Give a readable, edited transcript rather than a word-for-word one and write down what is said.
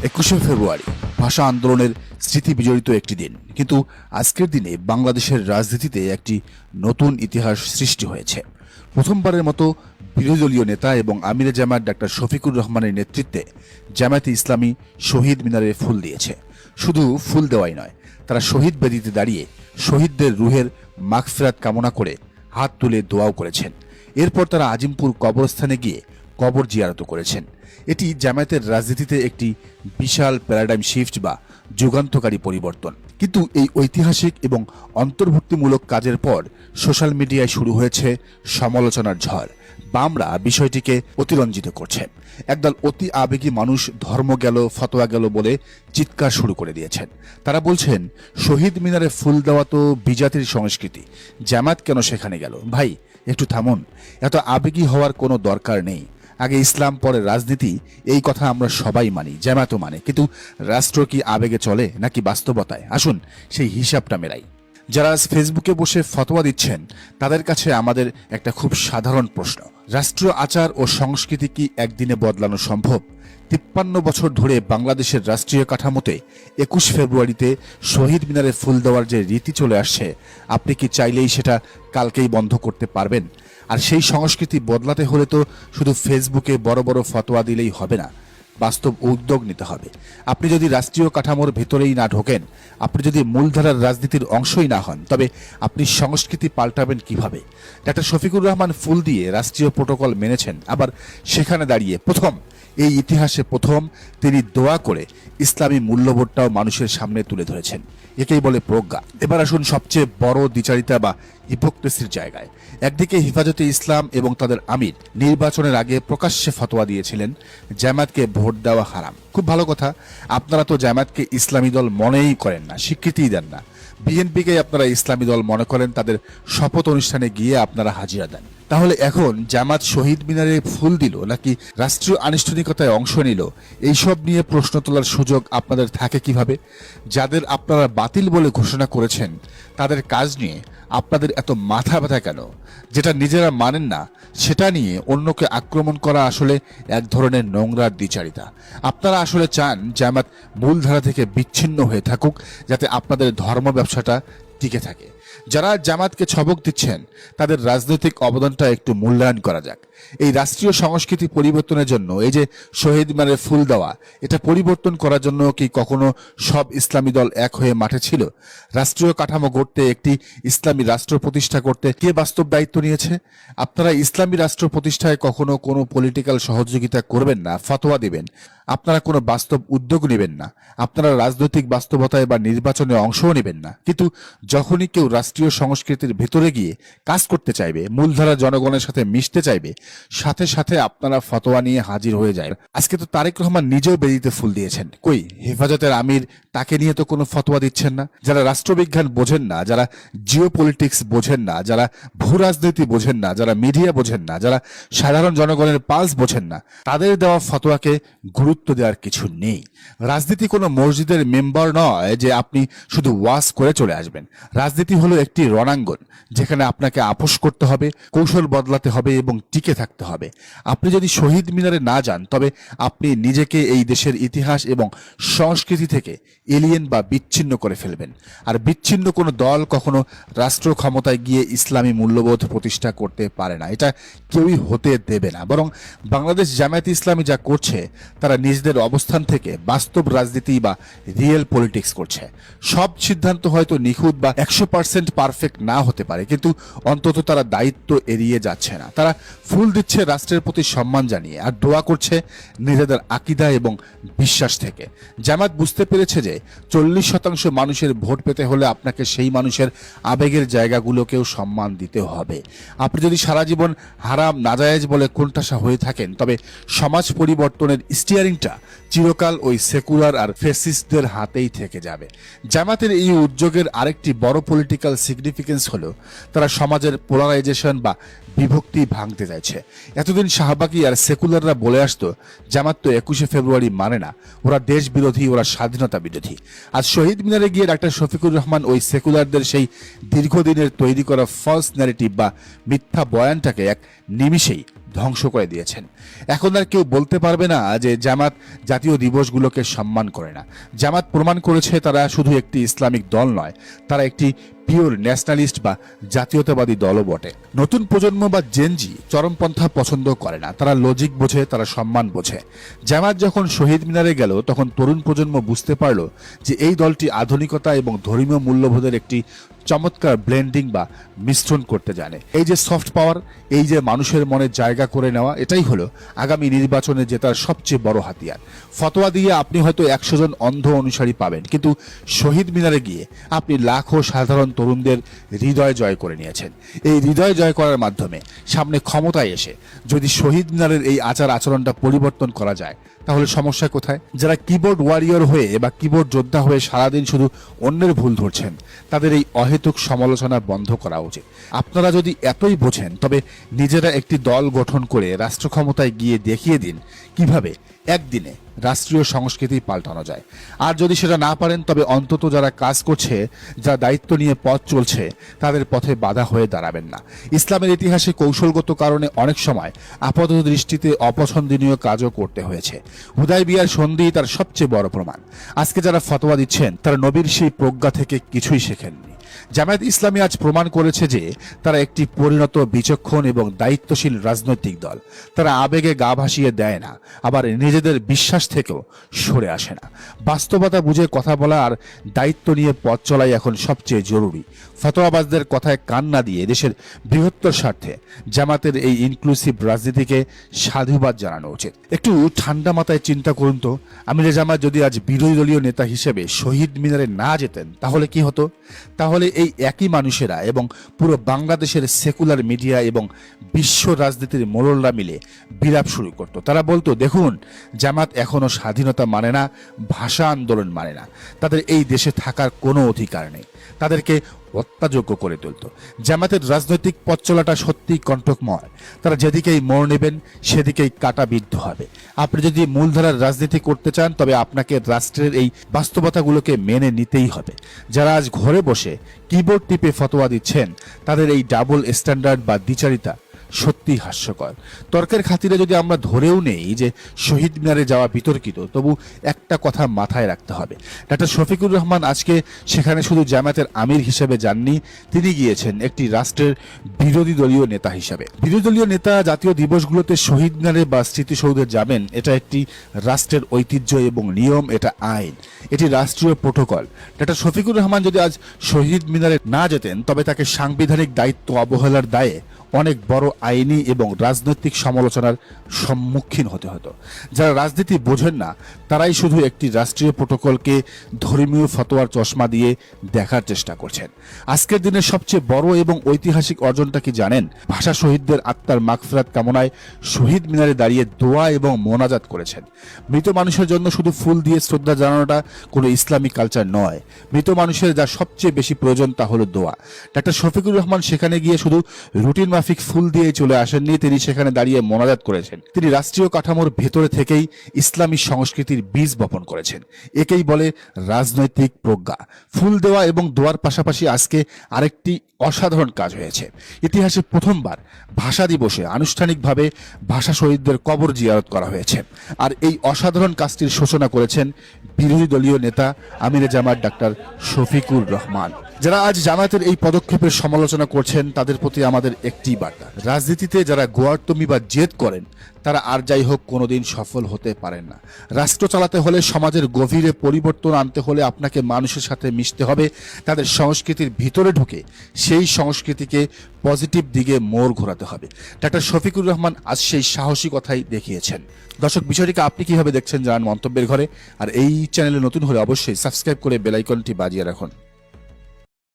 21শে ফেব্রুয়ারি ভাষা আন্দোলনের স্মৃতি বিজড়িত একটি দিন, কিন্তু আজকের দিনে বাংলাদেশের রাজনীতিতে একটি নতুন ইতিহাস সৃষ্টি হয়েছে। প্রথমবারের মতো বিরোধী দলীয় নেতা এবং আমিরে জামায়াত ডাক্তার শফিকুর রহমানের নেতৃত্বে জামায়াতে ইসলামী শহীদ মিনারে ফুল দিয়েছে। শুধু ফুল দেওয়াই নয়, তারা শহীদ বেদিতে দাঁড়িয়ে শহীদদের রুহের মাগফিরাত কামনা করে হাত তুলে দোয়াও করেছেন। এরপর তারা আজিমপুর কবরস্থানে গিয়ে কবর জিয়ারত করেছেন। এটি জামায়াতের রাজনীতিতে একটি বিশাল প্যারাডাইম শিফট বা যুগান্তকারী পরিবর্তন। কিন্তু এই ঐতিহাসিক এবং অন্তর্ভুক্তিমূলক কাজের পর সোশ্যাল মিডিয়ায় শুরু হয়েছে সমালোচনার ঝড়। বামরা বিষয়টিকে অতিরঞ্জিত করছে। একদল অতি আবেগী মানুষ ধর্ম গেল, ফতোয়া গেল বলে চিৎকার শুরু করে দিয়েছেন। তারা বলছেন, শহীদ মিনারে ফুল দেওয়া তো বিজাতির সংস্কৃতি, জামায়াত কেন সেখানে গেল? ভাই, একটু থামুন। এত আবেগী হওয়ার কোনো দরকার নেই। আগে ইসলাম, পরে রাজনীতি, এই কথা আমরা সবাই মানি, জামায়াতও মানে। কিন্তু রাষ্ট্র কি আবেগে চলে নাকি বাস্তবতায়? আসুন সেই হিসাবটা মেলাই। যারা আজ ফেসবুকে বসে ফতোয়া দিচ্ছেন, তাদের কাছে আমাদের একটা খুব সাধারণ প্রশ্ন: রাষ্ট্রীয় আচার ও সংস্কৃতি কি একদিনে বদলানো সম্ভব? 53 বছর ধরে বাংলাদেশের রাষ্ট্রীয় কাঠামোতে 21 ফেব্রুয়ারিতে শহীদ মিনারে ফুল দেওয়ার যে রীতি চলে আসছে, আপনি কি চাইলেই সেটা কালকেই বন্ধ করতে পারবেন? আর সেই সংস্কৃতি বদলাতে হলে তো শুধু ফেসবুকে বড় বড় ফতোয়া দিলেই হবে না, বাস্তব উদ্যোগ নিতে হবে। আপনি যদি রাষ্ট্রীয় কাঠামোর ভেতরেই না ঢোকেন, আপনি যদি মূলধারার রাজনীতির অংশই না হন, তবে আপনি সংস্কৃতি পাল্টাবেন কিভাবে? ডাক্তার শফিকুর রহমান ফুল দিয়ে রাষ্ট্রীয় প্রোটোকল মেনেছেন, আবার সেখানে দাঁড়িয়ে এই ইতিহাসে প্রথম তিনি দোয়া করে ইসলামী মূল্যবোধটাও মানুষের সামনে তুলে ধরেছেন। একেই বলে প্রজ্ঞা। এবার আসুন সবচেয়ে বড় দ্বিচারিতা বা হিপোক্রেসির জায়গায়। একদিকে হেফাজতে ইসলাম এবং তাদের আমির নির্বাচনের আগে প্রকাশ্যে ফতোয়া দিয়েছিলেন জামায়াতকে ভোট দেওয়া হারাম। খুব ভালো কথা, আপনারা তো জামায়াতকে ইসলামী দল মনেই করেন না, স্বীকৃতিই দেন না। বিএনপিকে আপনারা ইসলামী দল মনে করেন, তাদের শপথ অনুষ্ঠানে গিয়ে আপনারা হাজিরা দেন। তাহলে এখন জামায়াত শহীদ মিনারে ফুল দিল নাকি রাষ্ট্রীয় আনুষ্ঠানিকতায় অংশ নিল, এইসব নিয়ে প্রশ্ন তোলার সুযোগ আপনাদের থাকে কিভাবে? যাদের আপনারা বাতিল বলে ঘোষণা করেছেন, তাদের কাজ নিয়ে আপনাদের এত মাথা ব্যথা কেন? যেটা নিজেরা মানেন না, সেটা নিয়ে অন্যকে আক্রমণ করা আসলে এক ধরনের নোংরার দ্বিচারিতা। আপনারা আসলে চান জামায়াত মূলধারা থেকে বিচ্ছিন্ন হয়ে থাকুক, যাতে আপনাদের ধর্ম ব্যবসাটা টিকে থাকে। যারা জামায়াতকে ছবক দিচ্ছেন, তাদের রাজনৈতিক অবদানটা একটু মূল্যায়ন করা যাক। এই রাষ্ট্রীয় সংস্কৃতি পরিবর্তনের জন্য এই যে শহীদ মিনারে ফুল দেওয়া, এটা পরিবর্তন করার জন্য কি কখনো সব ইসলামী দল এক হয়ে মাঠে ছিল? রাষ্ট্রীয় কাঠামো গড়তে, একটি ইসলামী রাষ্ট্র প্রতিষ্ঠা করতে কে বাস্তব দায়িত্ব নিয়েছে? আপনারা ইসলামী রাষ্ট্র প্রতিষ্ঠায় কখনো কোনো পলিটিক্যাল সহযোগিতা করবেন না, ফতোয়া দিবেন। আপনারা কোনো বাস্তব উদ্যোগ নেবেন না। আপনারা রাজনৈতিক বাস্তবতায় বা নির্বাচনে অংশও নেবেন না। কিন্তু যখনই কেউ রাষ্ট্রীয় সংস্কৃতির ভেতরে গিয়ে কাজ করতে চাইবে, মূলধারা জনগণের সাথে মিশতে চাইবে, সাথে সাথে আপনারা ফতোয়া নিয়ে হাজির হয়ে যায়। আজকে তো তারেক রহমান নিজেও বেদিতে ফুল দিয়েছেন। কই হেফাজতের আমির, তাকে নিয়ে তো কোনো ফতোয়া দিচ্ছেন না। যারা রাষ্ট্রবিজ্ঞান বোঝেন না, যারা জিও পলিটিক্স বোঝেন না, যারা ভূ রাজনীতি বোঝেন না, যারা মিডিয়া বোঝেন না, যারা সাধারণ জনগণের পালস বোঝেন না, তাদের দেওয়া ফতোয়াকে গুরুত্ব দেওয়ার কিছু নেই। রাজনীতি কোনো মসজিদের মেম্বার নয় যে আপনি শুধু ওয়াজ করে চলে আসবেন। রাজনীতি হলো একটি রণাঙ্গন, যেখানে আপনাকে আপোষ করতে হবে, কৌশল বদলাতে হবে এবং টিকে থাকতে হবে। আপনি যদি শহীদ মিনারে না যান, তবে আপনি নিজেকে এই দেশের ইতিহাস এবং সংস্কৃতি থেকে এলিয়েন বা বিচ্ছিন্ন করে ফেলবেন। আর বিচ্ছিন্ন কোনো দল কখনো রাষ্ট্র ক্ষমতায় গিয়ে ইসলামী মূল্যবোধ প্রতিষ্ঠা করতে পারে না। এটা কেউই হতে দেবে না। বরং বাংলাদেশ জামায়াতে ইসলামী যা করছে, তারা নিজেদের অবস্থান থেকে বাস্তব রাজনীতি বা রিয়েল পলিটিক্স করছে। সব সিদ্ধান্ত হয়তো নিখুঁত বা 100% পারফেক্ট না হতে পারে, কিন্তু অন্তত তারা দায়িত্ব এড়িয়ে যাচ্ছে না। তারা ফুল দিচ্ছে রাষ্ট্রের প্রতি সম্মান জানিয়ে, আর দোয়া করছে নিজেদের আকীদা এবং বিশ্বাস থেকে। জামায়াত বুঝতে পেরেছে যে 40% মানুষের ভোট পেতে হলে আপনাকে সেই মানুষের আবেগের জায়গাগুলোকেও সম্মান দিতে হবে। আপনি যদি সারা জীবন হারাম, নাজায়েজ বলে কোণঠাসা হয়ে থাকেন, তবে সমাজ পরিবর্তনের স্টিয়ারিংটা চিরকাল ওই সেকুলার আর ফেসিস্টদের হাতেই থেকে যাবে। জামায়াতের এই উদ্যোগের আরেকটি বড় পলিটিক্যাল সিগনিফিকেন্স হলো, তারা সমাজের পোলারাইজেশন বা বিভক্তি ভাঙতে চাইছে। এতদিন শাহবাগী আর সেকুলাররা বলে আসতো, জামায়াত তো 21শে ফেব্রুয়ারি মানে না, ওরা দেশ বিরোধী, ওরা স্বাধীনতা বিরোধী। আজ শহীদ মিনারে গিয়ে ডাক্তার শফিকুর রহমান ওই সেকুলারদের সেই দীর্ঘদিনের তৈরি করা ফলস ন্যারেটিভ বা মিথ্যা বয়ানটাকে এক নিমিষেই ধ্বংস করে দিয়েছেন। এখন আর কেউ বলতে পারবে না যে জামাত জাতীয় দিবসগুলোকে সম্মান করে না। জামাত প্রমাণ করেছে তারা শুধু একটি ইসলামিক দল নয়, তারা একটি পিওর ন্যাশনালিস্ট বা জাতীয়তাবাদী দলও বটে। নতুন প্রজন্ম বা জেনজি চরমপন্থা পছন্দ করে না, তারা লজিক বোঝে, তারা সম্মান বোঝে। জামাত যখন শহীদ মিনারে গেল তখন তরুণ প্রজন্ম বুঝতে পারল যে এই দলটি আধুনিকতা এবং ধর্মীয় মূল্যবোধের একটি চমৎকার ব্লেন্ডিং বা মিশ্রণ করতে জানে। এই যে সফট পাওয়ার, এই যে মানুষের মনে জায়গা করে নেওয়া, এটাই হলো আগামী নির্বাচনে জেতার সবচেয়ে বড় হাতিয়ার। ফতোয়া দিয়ে আপনি হয়তো 100 জন অন্ধ অনুসারী পাবেন, কিন্তু শহীদ মিনারে গিয়ে আপনি লাখো সাধারণ তরুণদের হৃদয় জয় করে নিয়েছেন। এই হৃদয় জয় করার মাধ্যমে সামনে ক্ষমতায় এসে যদি শহীদ মিনারের এই আচার আচরণটা পরিবর্তন করা যায়, তাহলে সমস্যা কোথায়? যারা কিবোর্ড ওয়ারিয়র হয়ে বা কিবোর্ড যোদ্ধা হয়ে সারাদিন শুধু অন্যের ভুল ধরছেন, তাদের এই অহেতুক সমালোচনা বন্ধ করা উচিত। আপনারা যদি এতই বোঝেন, তবে নিজেরা একটি দল গঠন করে রাষ্ট্র ক্ষমতায় গিয়ে দেখিয়ে দিন কিভাবে একদিনে রাষ্ট্রীয় সংস্কৃতি পাল্টানো যায়। আর যদি সেটা না পারেন, তবে অন্তত যারা কাজ করছে, যারা দায়িত্ব নিয়ে পথ চলছে, তাদের পথে বাধা হয়ে দাঁড়াবেন না। ইসলামের ইতিহাসে কৌশলগত কারণে অনেক সময় আপাতত দৃষ্টিতে অপছন্দনীয় কাজও করতে হয়েছে। হুদায়বিয়ার সন্ধি তার সবচেয়ে বড় প্রমাণ। আজকে যারা ফতোয়া দিচ্ছেন, তারা নবীর সেই প্রজ্ঞা থেকে কিছুই শেখেননি। জামায়াত ইসলামী আজ প্রমাণ করেছে যে তারা একটি পরিণত, বিচক্ষণ এবং দায়িত্বশীল রাজনৈতিক দল। তারা আবেগে গা ভাসিয়ে দেয় না, আবার নিজেদের বিশ্বাস থেকেও সরে আসে না। বাস্তবতা বুঝে কথা বলা আর দায়িত্ব নিয়ে পথ চলাই এখন সবচেয়ে জরুরি। ফতোয়াবাজদের কথায় কান না দিয়ে দেশের বৃহত্তর স্বার্থে জামাতের এই ইনক্লুসিভ রাজনীতিকে সাধুবাদ জানানো উচিত। একটু ঠান্ডা মাথায় চিন্তা করুন তো, আমিরে জামাত যদি আজ বিরোধী দলীয় নেতা হিসেবে শহীদ মিনারে না যেতেন, তাহলে কি হতো? তাহলে এই একই মানুষেরা এবং পুরো বাংলাদেশের সেকুলার মিডিয়া এবং বিশ্ব রাজনীতির মোড়লরা মিলে বিলাপ শুরু করত। তারা বলতো, দেখুন, জামাত এখনো স্বাধীনতা মানে না, ভাষা আন্দোলন মানে না, তাদের এই দেশে থাকার কোনো অধিকার নেই, তাদেরকে হত্যাযোগ্য করে তুলত। জামাতের রাজনৈতিক পথ চলাটা সত্যিই কণ্টকময়। তারা যেদিকেই মোড় নেবেন, সেদিকেই কাটা বিদ্ধ হবে। আপনি যদি মূলধারার রাজনীতি করতে চান, তবে আপনাকে রাষ্ট্রের এই বাস্তবতাগুলোকে মেনে নিতেই হবে। যারা আজ ঘরে বসে কিবোর্ড টিপে ফতোয়া দিচ্ছেন, তাদের এই ডাবল স্ট্যান্ডার্ড বা দ্বিচারিতা সত্যি হাস্যকর। তর্কের খাতিরে যদি আমরা ধরেও নেই যে শহীদ মিনারে যাওয়া বিতর্কিত, তবু একটা কথা মাথায় রাখতে হবে। ডক্টর শফিকুর রহমান আজকে সেখানে শুধু জামায়াতের আমির হিসেবে যাননি, তিনি গিয়েছেন একটি রাষ্ট্রের বিরোধী দলীয় নেতা হিসেবে। বিরোধী দলীয় নেতা জাতীয় দিবসগুলোতে শহীদ মিনারে বা স্মৃতিসৌধে যাবেন, এটা একটি রাষ্ট্রের ঐতিহ্য এবং নিয়ম, এটা আইন, এটি রাষ্ট্রীয় প্রোটোকল। ডক্টর শফিকুর রহমান যদি আজ শহীদ মিনারে না যেতেন, তবে তাকে সাংবিধানিক দায়িত্ব অবহেলার দায়ে অনেক বড় আইনি এবং রাজনৈতিক সমালোচনার সম্মুখীন হতে হতো। যারা রাজনীতি বোঝেন না, তারাই শুধু একটি রাষ্ট্রীয় প্রোটোকলকে ধর্মীয় ফতোয়ার চশমা দিয়ে দেখার চেষ্টা করছেন। আজকের দিনের সবচেয়ে বড় এবং ঐতিহাসিক অর্জনটা কি জানেন? ভাষা শহীদদের আত্মার মাগফিরাত কামনায় শহীদ মিনারে দাঁড়িয়ে দোয়া এবং মোনাজাত করেছেন। মৃত মানুষের জন্য শুধু ফুল দিয়ে শ্রদ্ধা জানানোটা কোনো ইসলামিক কালচার নয়। মৃত মানুষের যা সবচেয়ে বেশি প্রয়োজন, তা হলো দোয়া। ডাক্তার শফিকুর রহমান সেখানে গিয়ে শুধু রুটিন মাফিক ফুল দিয়ে চলে আসেননি, তিনি সেখানে দাঁড়িয়ে মোনাজাত করেছেন। তিনি রাষ্ট্রীয় কাঠামোর ভেতরে থেকেই ইসলামী সংস্কৃতির বীজ বপন করেছেন। একেই বলে রাজনৈতিক প্রজ্ঞা। ফুল দেওয়া এবং দোয়ার পাশাপাশি আজকে আরেকটি অসাধারণ কাজ হয়েছে। ইতিহাসে প্রথমবার ভাষা দিবসে আনুষ্ঠানিকভাবে ভাষা শহীদদের কবর জিয়ারত করা হয়েছে। আর এই অসাধারণ কাজটির সূচনা করেছেন বিরোধী দলীয় নেতা আমিরে জামাত ডাক্তার শফিকুর রহমান। যারা আজ জামায়াতের এই পদক্ষেপের সমালোচনা করছেন, তাদের প্রতি আমাদের একটি বার্তা: রাজনীতিতে যারা গোয়ার্তমি বা জেদ করেন, তারা আর যাই হোক কোনোদিন সফল হতে পারেন না। রাষ্ট্র চালাতে হলে, সমাজের গভীরে পরিবর্তন আনতে হলে আপনাকে মানুষের সাথে মিশতে হবে, তাদের সংস্কৃতির ভিতরে ঢুকে সেই সংস্কৃতিকে পজিটিভ দিকে মোড় ঘোরাতে হবে। ডাক্তার শফিকুর রহমান আজ সেই সাহসী কথাই দেখিয়েছেন। দর্শক, বিষয়টিকে আপনি কিভাবে দেখছেন জানান মন্তব্যের ঘরে। আর এই চ্যানেলে নতুন হলে অবশ্যই সাবস্ক্রাইব করে বেল আইকনটি বাজিয়ে রাখুন।